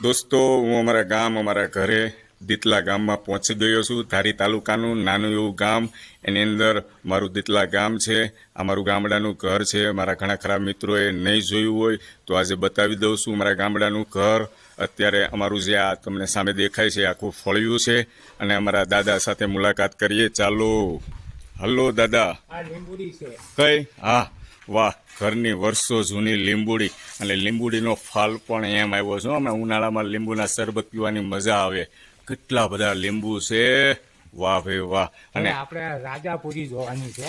દોસ્તો, હું અમારા ગામ, અમારા ઘરે દીતલા ગામમાં પહોંચી ગયો છું. ધારી તાલુકાનું નાનું એવું ગામ, એની અંદર મારું દીતલા ગામ છે. આ મારું ગામડાનું ઘર છે. મારા ઘણા ખરા મિત્રોએ નહીં જોયું હોય તો આજે બતાવી દઉં છું મારા ગામડાનું ઘર. અત્યારે અમારું જે આ તમને સામે દેખાય છે આખું ફળિયું છે. અને અમારા દાદા સાથે મુલાકાત કરીએ. ચાલો. હલો દાદા. આ લીંબુડી છે. કઈ? હા, વાહ, ઘરની વર્ષો જૂની લીંબુડી. અને લીંબુડીનો ફાલ પણ એમ આવ્યો છે. અમે ઉનાળામાં લીંબુના શરબત પીવાની મજા આવે. કેટલા બધા લીંબુ છે, વાહ ભાઈ વાહ. અને આપણે રાજાપુરી જોવાની છે.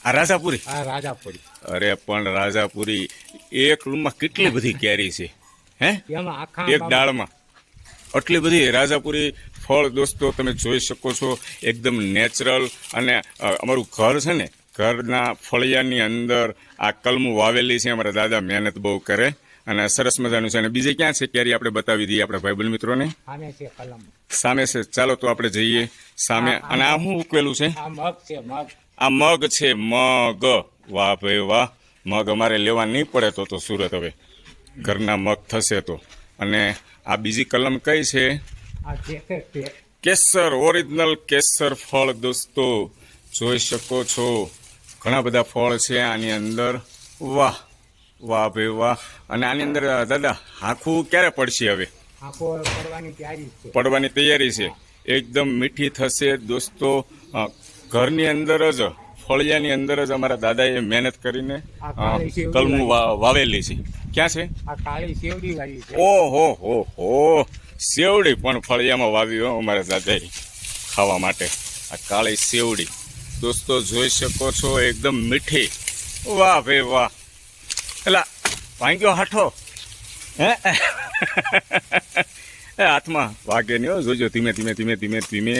આ રાજાપુરી? આ રાજાપુરી. અરે પણ રાજાપુરી એક રૂમમાં કેટલી બધી કેરી છે, હે? એમાં આખા એક ડાળમાં આટલી બધી રાજાપુરી ફળ. દોસ્તો, તમે જોઈ શકો છો, એકદમ નેચરલ. અને અમારું ઘર છે ને, ઘરના ફળિયાની અંદર આ કલમું વાવેલી છે. અમારા દાદા મહેનત બહુ કરે અને સરસ મજાનું છે. અને બીજે ક્યાં છે કેરી આપણે બતાવી દઈએ આપણા ભાઈબંધ મિત્રોને. સામે છે કલમ. સામે છે. ચાલો તો આપણે જઈએ સામે. અને આ શું ઉકેલું છે? આ મગ છે. મગ. આ મગ છે. મગ, વાહ ભાઈ વાહ. મગ અમારે લેવા નહીં પડે તો સુરત હવે ઘરના મગ થશે તો. અને આ બીજી કલમ કઈ છે? આ કેસર છે. કેસર, ઓરિજિનલ કેસર ફળ. દોસ્તો જોઈ શકો છો, ઘણા બધા ફળ છે આની અંદર. વાહ વાહ ભાઈ વાહ. અને આની અંદર દાદા આખું ક્યારે પડશે હવે? આખો પડવાની તૈયારી છે. પડવાની તૈયારી છે. એકદમ મીઠી થશે. દોસ્તો, ઘરની અંદર જ, ફળિયાની અંદર જ અમારા દાદાએ મહેનત કરીને કલમું વાવેલી છે. ક્યાં છે? આ કાળી સેવડી વાળી છે. ઓહો હો હો, સેવડી પણ ફળિયામાં વાવી હો અમારા દાદાએ ખાવા માટે. આ કાળી સેવડી દોસ્તો જોઈ શકો છો, એકદમ મીઠી. વાહ ભાઈ વાહ. એલા ભાંગ્યો હાઠો, હે? હાથમાં વાગે નહીં હો, જોજો. ધીમે ધીમે ધીમે ધીમે ધીમે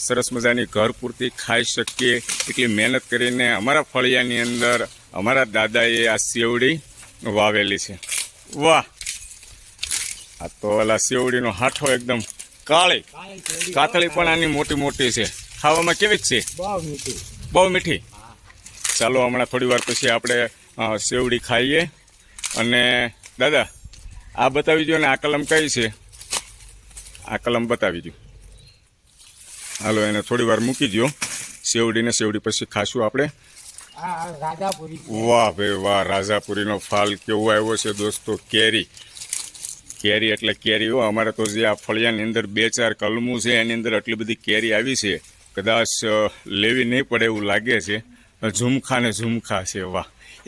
સરસ મજાની ઘર પૂરતી ખાઈ શકીએ એટલી મહેનત કરીને અમારા ફળિયાની અંદર અમારા દાદાએ આ સેવડી વાવેલી છે. વાહ. આ તો ઓલા સેવડીનો હાઠો એકદમ કાળી. કાતળી પણ આની મોટી મોટી છે. ખાવામાં કેવી છે? બહુ મીઠી. બહુ મીઠી. ચાલો હમણાં થોડી વાર પછી આપણે સેવડી ખાઈએ. અને દાદા આ બતાવી દો ને, આ કલમ કઈ છે? આ કલમ બતાવી દો. હાલો એને થોડી વાર મૂકી દો. સેવડીને સેવડી પછી ખાશું આપણે. આ રાજાપુરી. વાહ ભાઈ વાહ. રાજાપુરીનો ફાલ કેવો આવ્યો છે દોસ્તો. કેરી, કેરી એટલે કેરી હો. અમારે તો જે આ ફળિયાની અંદર 2-4 કલમું છે એની અંદર આટલી બધી કેરી આવી છે, કદાચ લેવી નહીં પડે એવું લાગે છે. ઝુમખા ને ઝુમખા છે. વાહ,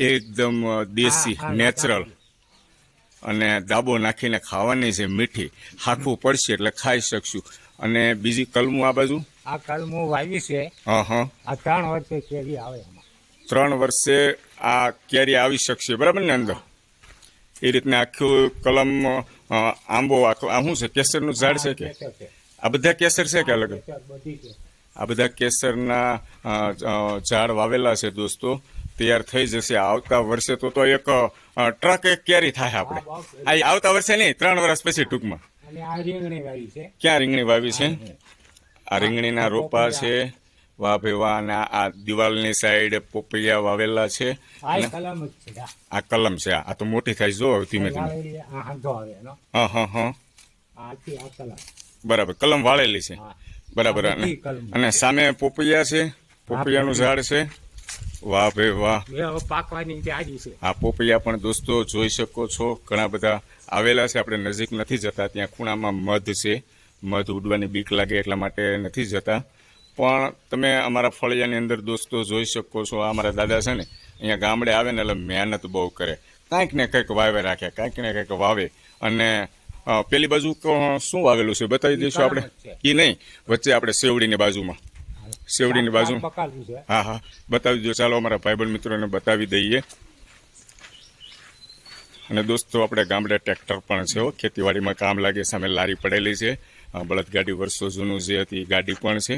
એકદમ દેશી, નેચરલ. અને દાબો નાખીને ખાવાની છે, મીઠી. હાંકવું પડશે એટલે ખાઈ શકશું. અને બીજી કલમું આ બાજુ? આ કલમું વાવી છે. હા હા. આ 3 વર્ષે કેરી આવે એમાં. 3 વર્ષે આ કેરી આવી શકશે, બરાબર ને? અંદર એ રીતના આખું કલમ. આંબો આ શું છે? કેસરનું ઝાડ છે કે? કેસર છે. આ બધા કેસર છે કે અલગ? બધી છે. આ બધા કેસરના ઝાડ વાવેલા છે દોસ્તો. તૈયાર થઈ જશે આવતા વર્ષે તો એક ટ્રક એક કેરી થાય આપણે. આ આવતા વર્ષે નહીં, 3 વર્ષ પછી ટૂંકમાં. અને આ રીંગણી વાવી છે. ક્યાં રીંગણી વાવી છે? આ રીંગણીના રોપા છે. વાહ ભાઈ વાહ. અને આ દિવાલની સાઈડ પોપૈયા વાવેલા છે. આ કલમ જ છે. આ કલમ છે. આ તો મોટી થાય, જો ધીમે ધીમે. આ હાંધો આવે એનો. હા હા હા, આથી આ કલમ. બરાબર. કલમ વાળેલી છે, બરાબર. અને સામે પોપૈયા છે, પોપૈયાનું ઝાડ છે. વાહ ભાઈ વાહ. પાકવાની તૈયારી છે. આ પોપૈયા પણ દોસ્તો જોઈ શકો છો, ઘણા બધા આવેલા છે. આપણે નજીક નથી જતા. ત્યાં ખૂણામાં મધ છે. મધ ઉડવાની બીક લાગે એટલા માટે નથી જતા. પણ તમે અમારા ફળિયાની અંદર દોસ્તો જોઈ શકો છો. આ અમારા દાદા છે ને, અહીંયા ગામડે આવે ને એટલે મહેનત બહુ કરે. કાંઈક ને કંઈક વાવે રાખે, કાંઈક ને કંઈક વાવે. અને પેલી બાજુ શું વાવેલું છે બતાવી દઈશું આપણે? એ નહીં, વચ્ચે આપણે સેવડીની બાજુમાં, સેવડીની બાજુ. હા હા, બતાવી દો. ચાલો અમારા ભાઈબંધ મિત્રોને બતાવી દઈએ. અને દોસ્તો આપણે ગામડે ટ્રેક્ટર પણ છે, ખેતીવાડીમાં કામ લાગે. સામે લારી પડેલી છે, બળદગાડી વર્ષો જૂનું જે હતી ગાડી પણ છે.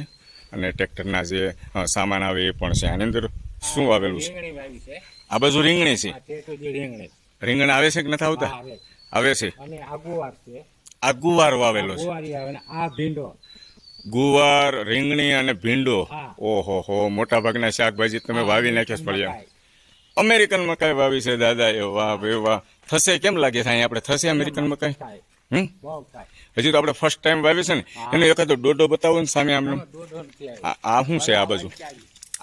અને ટ્રેક્ટરના જે સામાન આવે એ પણ છે. આની અંદર શું વાવેલું છે? આ બાજુ રીંગણી છે. રીંગણ આવે છે કે નથી આવતા? આવે છે. આ ગુવાર વાવેલો છે. આ ભીંડો. ગુવાર, રીંગણી અને ભીંડો. ઓહો હો, મોટા ભાગના શાકભાજી તમે વાવી નાખ્યા છે ફળિયા. અમેરિકન મકાઈ વાવી છે દાદા. એ વાહ ભાઈ વાહ. થશે કેમ લાગે છે અહીંયા આપણે? થશે અમેરિકન મકાઈ? બહુ થાય. હજી તો આપણે ફર્સ્ટ ટાઈમ વાવી છે ને એનો એકાદો ડોડો બતાવો ને સામે આમને. દોઢો નથી આવ્યો. આ શું છે આ બાજુ?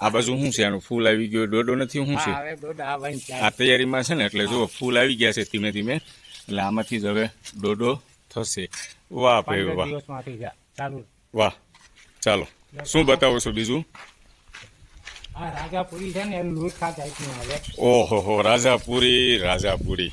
આ બાજુ શું છે? આનું ફૂલ આવી ગયું, ડોડો નથી, શું છે? હા, હવે દોઢ આવવાની આ ચાલી. તૈયારીમાં છે ને, એટલે જો ફૂલ આવી ગયા છે ધીમે ધીમે, એટલે આમાંથી જ હવે ડોડો થશે. વાહ ભાઈ 15 વાહ, દિવસમાંથી ચાલુ. વાહ. ચાલો, શું બતાવો છો બીજું? આ રાજાપુરી છે ને એનું લુખા ટાઈપનું આવે. ઓહો, રાજાપુરી.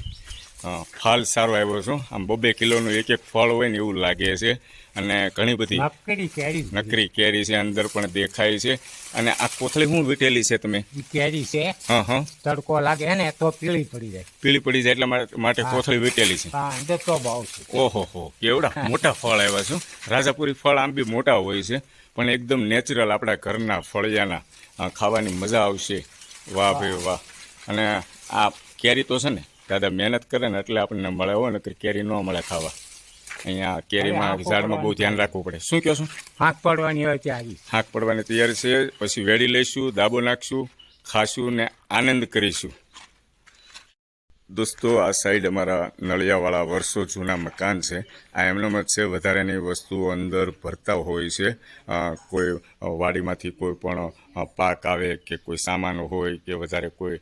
હા, ફાલ સારો આવ્યો છો. આમ 2 કિલોનું એક ફળ હોય ને એવું લાગે છે. અને ઘણી બધી નકરી કેરી. નકરી કેરી છે, અંદર પણ દેખાય છે. અને આ કોથળી શું વીટેલી છે તમે? ઈ કેરી છે. હા, તડકો લાગે ને તો પીળી પડી જાય. પીળી પડી જાય એટલા માટે કોથળી વીટેલી છે. હા, અંદર તો ભાવ છે. ઓહો, કેવડા મોટા ફળ આવ્યા છે. રાજાપુરી ફળ આમ બી મોટા હોય છે, પણ એકદમ નેચરલ આપણા ઘરના ફળિયાના ખાવાની મજા આવશે. વાહ ભાઈ વાહ. અને આ કેરી તો છે ને દાદા મહેનત કરે ને એટલે આપણને મળે, હોય ને કેરી ન મળે ખાવા. અહીંયા કેરીમાં ઝાડમાં બહુ ધ્યાન રાખવું પડે. શું કહો છો? હાંક પડવાની હોય ત્યાં હાંક પડવાની તૈયાર છે, પછી વેડી લઈશું, દાબો નાખશું, ખાશું ને આનંદ કરીશું. દોસ્તો, આ સાઈડ અમારા નળિયાવાળા વર્ષો જૂના મકાન છે. આ એમનેમ જ છે, વધારેની વસ્તુઓ અંદર ભરતા હોય છે. કોઈ વાડીમાંથી કોઈ પણ પાક આવે કે કોઈ સામાન હોય કે વધારે કોઈ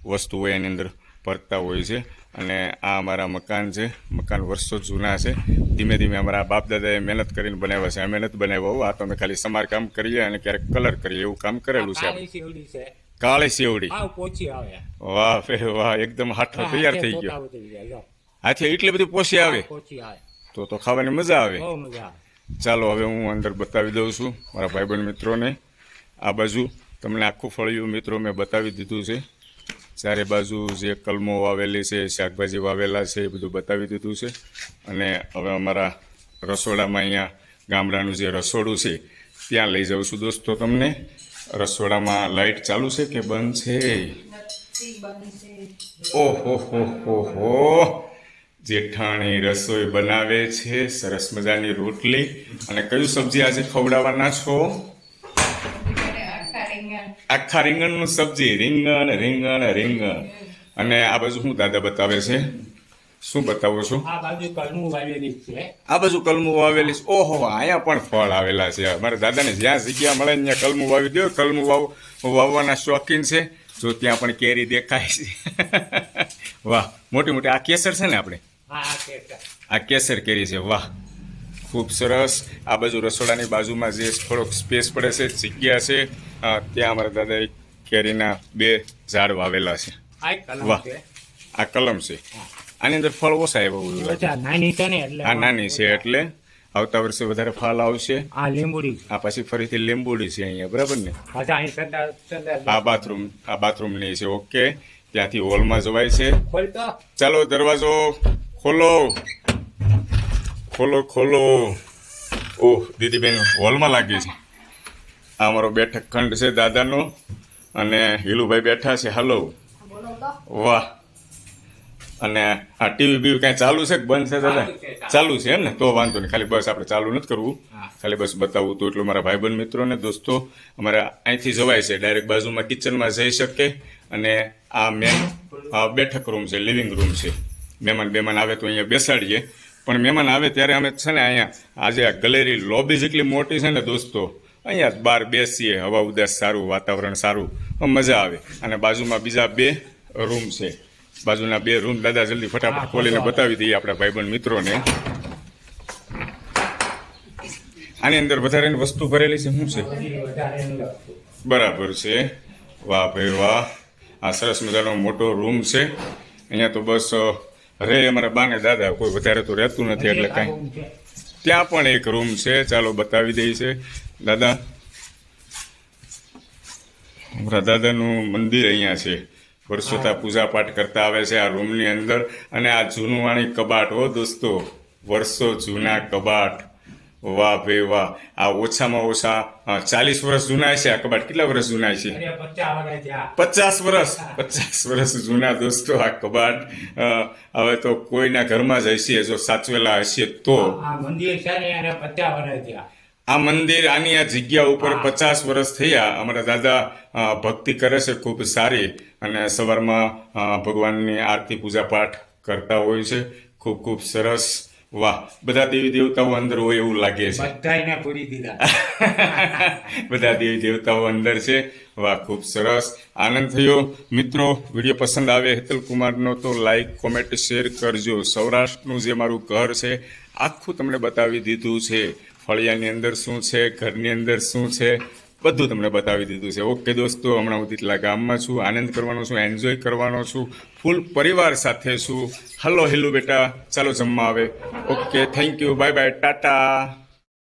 વસ્તુ હોય એની અંદર ભરતા હોય છે. અને આ અમારા મકાન છે. મકાન વર્ષો જૂના છે. ધીમે ધીમે અમારા બાપ દાદાએ મહેનત કરીને બનાવ્યા છે. આ મહેનત બનાવ્યા, આ તો અમે ખાલી સમારકામ કરીએ અને ક્યારેક કલર કરીએ એવું કામ કરેલું છે. છે. કાળી સેવડી. આવ પોચી આવે. વાહ ભાઈ વાહ, એકદમ હાથો તૈયાર થઈ ગયો. હાથી એટલી બધી પોસી આવે પોચી આવે તો ખાવાની મજા આવે. બહુ મજા આવે. ચાલો, હવે હું અંદર બતાવી દઉં છું મારા ભાઈબંધ મિત્રોને. આ બાજુ તમને આખું ફળિયું મિત્રો મેં બતાવી દીધું છે. ચારે બાજુ જે કલમો વાવેલી છે, શાકભાજી વાવેલા છે, એ બધું બતાવી દીધું છે. અને હવે અમારા રસોડામાં અહીંયા ગામડાનું જે રસોડું છે ત્યાં લઈ જાઉં છું દોસ્તો તમને. રસોડામાં લાઇટ ચાલુ છે કે બંધ છે? ઓહો, જેઠાણી રસોઈ બનાવે છે. સરસ મજાની રોટલી. અને કયું સબ્જી આજે ખવડાવવાના છો? આખા રીંગણનું સબ્જી. રીંગણ. અને આ બાજુ શું દાદા બતાવે છે? શું બતાવો છો? આ બાજુ કલમું વાવેલી છે. આ બાજુ કલમું વાવેલી છે. ઓહો, અહીંયા પણ ફળ આવેલા છે. અમારા દાદાને જ્યાં જગ્યા મળે ત્યાં કલમું વાવી દો. કલમું વાવવાના શોખીન છે. જો ત્યાં પણ કેરી દેખાય છે. વાહ, મોટી. આ કેસર છે ને આપણે? આ કેસર કેરી છે. વાહ, ખૂબ સરસ. આ બાજુ રસોડાની બાજુમાં જે થોડોક સ્પેસ પડે છે, જગ્યા છે, ત્યાં અમારા દાદાએ કેરીના 2 ઝાડ વાવેલા છે. વાહ, આ કલમ છે. આની અંદર ફળ ઓછા આવ્યા. નાની છે ને એટલે. આ નાની છે એટલે આવતા વર્ષે વધારે ફળ આવશે. આ લીંબુડી. આ પછી ફરીથી લીંબુડી છે અહીંયા, બરાબર ને? આ બાથરૂમની છે. ઓકે, ત્યાંથી હોલમાં જવાય છે. ચાલો, દરવાજો ખોલો. ઓહ, દીદીબેન હોલમાં લાગી છે. આ અમારો બેઠક ખંડ છે દાદાનો. અને હિલુભાઈ બેઠા છે. હલો. વાહ. અને આ ટીવી બીવી કાંઈ ચાલુ છે કે બંધ છે દાદા? ચાલુ છે એમ ને? તો વાંધો નહીં. ખાલી બસ આપણે ચાલુ નથી કરવું, ખાલી બસ બતાવવું તો એટલું. મારા ભાઈબંધ મિત્રોને દોસ્તો, અમારે અહીંથી જવાય છે ડાયરેક્ટ, બાજુમાં કિચનમાં જઈ શકે. અને આ બેઠક રૂમ છે, લિવિંગ રૂમ છે. મહેમાન આવે તો અહીંયા બેસાડીએ. પણ મહેમાન આવે ત્યારે અમે છે ને અહીંયા આજે આ ગેલેરી લોબી જેટલી મોટી છે ને દોસ્તો, અહીંયા બહાર બેસીએ, હવા ઉદાસ સારું, વાતાવરણ સારું, મજા આવે. અને બાજુમાં બીજા 2 રૂમ છે. બાજુના 2 રૂમ દાદા જલ્દી ફટાફટ ખોલીને બતાવી દઈએ આપણા ભાઈબંધ મિત્રોને. આની અંદર વધારેની વસ્તુ ભરેલી છે. શું છે? બરાબર છે. વાહ ભાઈ વાહ. આ સરસ મજાનો મોટો રૂમ છે. અહીંયા તો બસ રે અમારા બાને દાદા, કોઈ વધારે તો રહેતું નથી એટલે કાંઈ. ત્યાં પણ એક રૂમ છે. ચાલો બતાવી દઈએ છે દાદા. અમારા દાદાનું મંદિર અહીંયા છે. વર્ષોથી પૂજા પાઠ કરતા આવે છે આ રૂમની અંદર. અને આ જૂનવાણી કબાટ, હો દોસ્તો, વર્ષો જૂના કબાટ. વાહ ભાઈ વાહ. આ ઓછામાં ઓછા 40 વર્ષ જૂના છે. આ કબાટ કેટલા વર્ષ જૂના છે? 50 વર્ષ જૂના દોસ્તો આ કબાટ. હવે તો કોઈના ઘરમાં જ હશે, જો સાચવેલા હશે તો. આ મંદિર, આની આ જગ્યા ઉપર 50 વર્ષ થયા. અમારા દાદા ભક્તિ કરે છે ખૂબ સારી. અને સવારમાં ભગવાનની આરતી પૂજા પાઠ કરતા હોય છે. ખૂબ ખૂબ સરસ. વાહ, બધા દેવી દેવતાઓ અંદર હોય એવું લાગે છે. બધાયને પૂરી દીધા. બધા દેવી દેવતાઓ અંદર છે. વાહ, ખૂબ સરસ, આનંદ થયો. મિત્રો, વિડીયો પસંદ આવે હેતલ કુમારનો તો લાઈક કોમેન્ટ શેર કરજો. સૌરાષ્ટ્રનું જે મારું ઘર છે આખું તમને બતાવી દીધું છે. ફળિયાની અંદર શું છે, ઘરની અંદર શું છે, બધું તમને બતાવી દીધું છે. ઓકે દોસ્તો, હમણાં હું તીતલા ગામમાં છું, આનંદ કરવાનો છું, એન્જોય કરવાનો છું, ફૂલ પરિવાર સાથે છું. હલો હેલો બેટા, ચાલો જમવા આવે. Okay, thank you, bye bye, Tata.